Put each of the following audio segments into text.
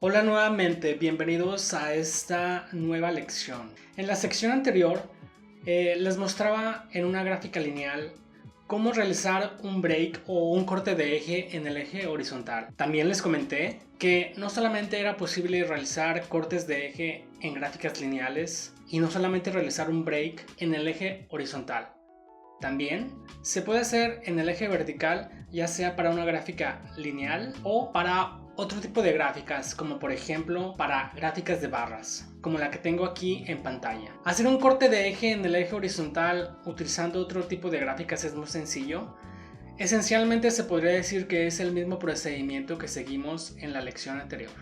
Hola nuevamente, bienvenidos a esta nueva lección. En la sección anterior les mostraba en una gráfica lineal cómo realizar un break o un corte de eje en el eje horizontal. También les comenté que no solamente era posible realizar cortes de eje en gráficas lineales y no solamente realizar un break en el eje horizontal. También se puede hacer en el eje vertical, ya sea para una gráfica lineal o para otro tipo de gráficas, como por ejemplo para gráficas de barras, como la que tengo aquí en pantalla. Hacer un corte de eje en el eje horizontal utilizando otro tipo de gráficas es muy sencillo. Esencialmente se podría decir que es el mismo procedimiento que seguimos en la lección anterior.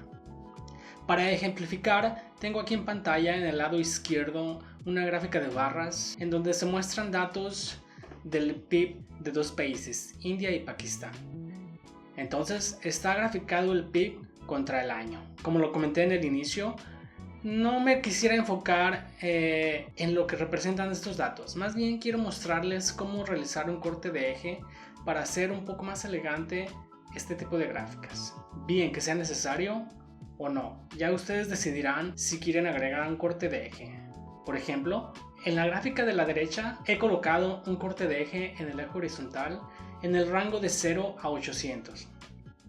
Para ejemplificar, tengo aquí en pantalla en el lado izquierdo una gráfica de barras en donde se muestran datos del PIB de dos países, India y Pakistán. Entonces está graficado el PIB contra el año. Como lo comenté en el inicio, no me quisiera enfocar en lo que representan estos datos. Más bien quiero mostrarles cómo realizar un corte de eje para hacer un poco más elegante este tipo de gráficas. Bien que sea necesario o no. Ya ustedes decidirán si quieren agregar un corte de eje. Por ejemplo, en la gráfica de la derecha he colocado un corte de eje en el eje horizontal en el rango de 0 a 800.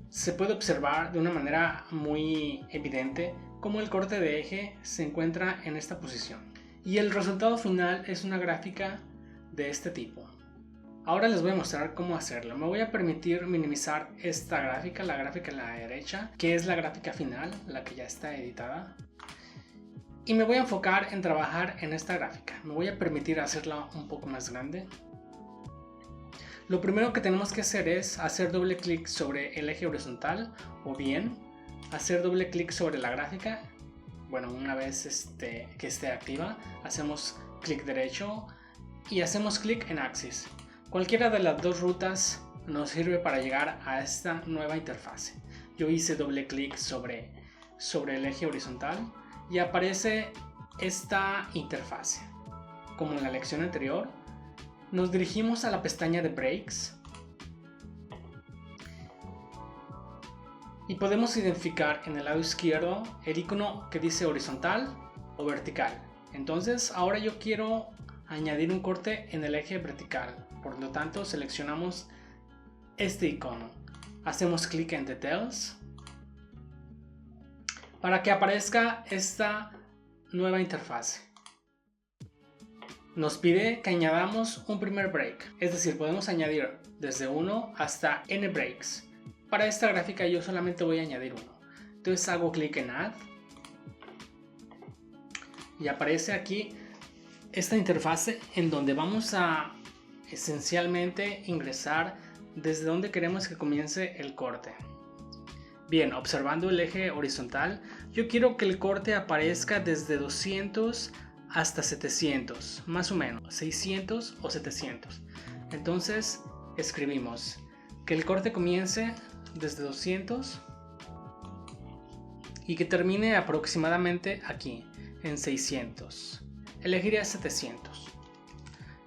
Se puede observar de una manera muy evidente cómo el corte de eje se encuentra en esta posición. Y el resultado final es una gráfica de este tipo. Ahora les voy a mostrar cómo hacerlo. Me voy a permitir minimizar esta gráfica, la gráfica en la derecha, que es la gráfica final, la que ya está editada. Y me voy a enfocar en trabajar en esta gráfica. Me voy a permitir hacerla un poco más grande. Lo primero que tenemos que hacer es hacer doble clic sobre el eje horizontal o bien hacer doble clic sobre la gráfica. Bueno, una vez que esté activa, hacemos clic derecho y hacemos clic en Axis. Cualquiera de las dos rutas nos sirve para llegar a esta nueva interfase. Yo hice doble clic sobre el eje horizontal y aparece esta interfase. Como en la lección anterior, nos dirigimos a la pestaña de Breaks y podemos identificar en el lado izquierdo el icono que dice horizontal o vertical. Entonces ahora yo quiero añadir un corte en el eje vertical, por lo tanto seleccionamos este icono, hacemos clic en Details para que aparezca esta nueva interfase. Nos pide que añadamos un primer break, es decir, podemos añadir desde 1 hasta n breaks. Para esta gráfica yo solamente voy a añadir uno. Entonces hago clic en Add y aparece aquí esta interfase en donde vamos a esencialmente ingresar desde donde queremos que comience el corte. Bien, observando el eje horizontal, yo quiero que el corte aparezca desde 200 hasta 700, más o menos, 600 o 700. Entonces escribimos que el corte comience desde 200 y que termine aproximadamente aquí, en 600. Elegiría 700.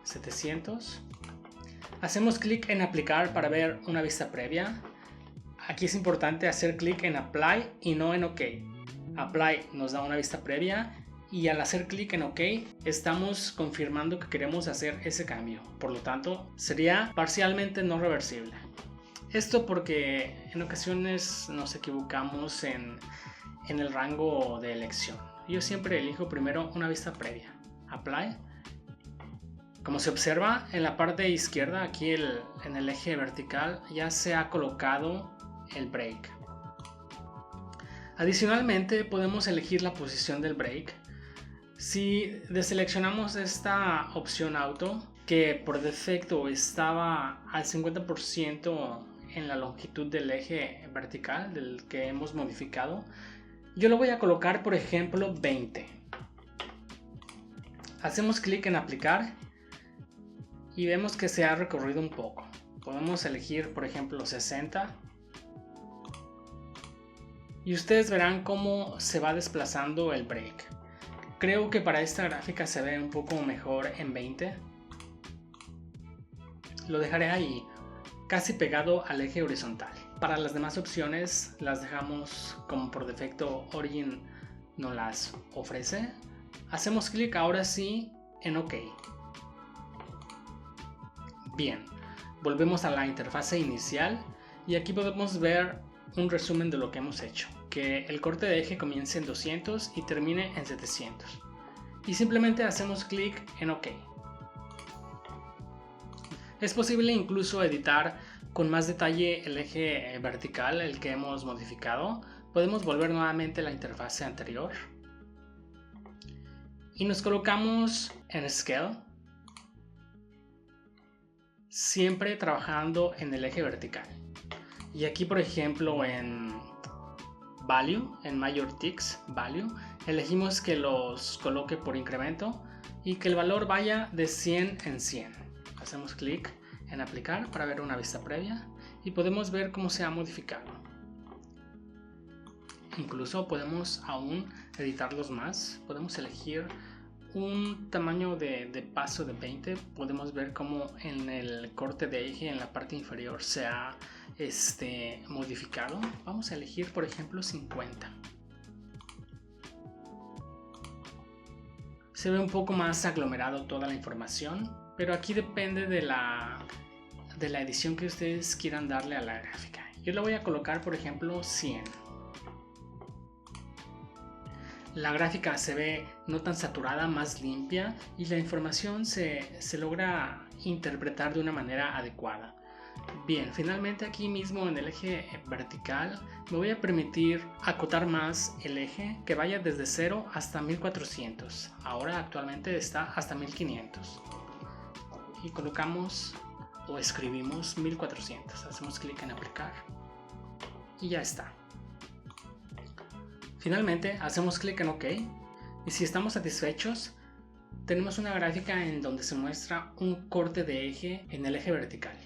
700. Hacemos clic en aplicar para ver una vista previa. Aquí es importante hacer clic en Apply y no en OK. Apply nos da una vista previa y al hacer clic en OK estamos confirmando que queremos hacer ese cambio. Por lo tanto, sería parcialmente no reversible. Esto porque en ocasiones nos equivocamos en el rango de elección. Yo siempre elijo primero una vista previa. Apply. Como se observa en la parte izquierda, aquí en el eje vertical, ya se ha colocado el break. Adicionalmente podemos elegir la posición del break. Si deseleccionamos esta opción auto, que por defecto estaba al 50% en la longitud del eje vertical del que hemos modificado, yo lo voy a colocar, por ejemplo, 20. Hacemos clic en aplicar y vemos que se ha recorrido un poco. Podemos elegir, por ejemplo, 60. Y ustedes verán cómo se va desplazando el break. Creo que para esta gráfica se ve un poco mejor en 20. Lo dejaré ahí, casi pegado al eje horizontal. Para las demás opciones las dejamos como por defecto Origin nos las ofrece. Hacemos clic ahora sí en OK. Bien, volvemos a la interfase inicial y aquí podemos ver un resumen de lo que hemos hecho, que el corte de eje comience en 200 y termine en 700. Y simplemente hacemos clic en OK. Es posible incluso editar con más detalle el eje vertical, el que hemos modificado. Podemos volver nuevamente a la interfase anterior y nos colocamos en Scale, siempre trabajando en el eje vertical. Y aquí, por ejemplo, en Value, en Major Ticks Value, elegimos que los coloque por incremento y que el valor vaya de 100 en 100. Hacemos clic en aplicar para ver una vista previa y podemos ver cómo se ha modificado. Incluso podemos aún editarlos más. Podemos elegir un tamaño de paso de 20. Podemos ver cómo en el corte de eje en la parte inferior se ha modificado. Vamos a elegir, por ejemplo, 50. Se ve un poco más aglomerado toda la información, pero aquí depende de la edición que ustedes quieran darle a la gráfica. Yo le voy a colocar, por ejemplo, 100. La gráfica se ve no tan saturada, más limpia, y la información se logra interpretar de una manera adecuada. Bien, finalmente aquí mismo en el eje vertical me voy a permitir acotar más el eje, que vaya desde 0 hasta 1400. Ahora actualmente está hasta 1500. Y colocamos o escribimos 1400. Hacemos clic en aplicar y ya está. Finalmente hacemos clic en OK y si estamos satisfechos tenemos una gráfica en donde se muestra un corte de eje en el eje vertical.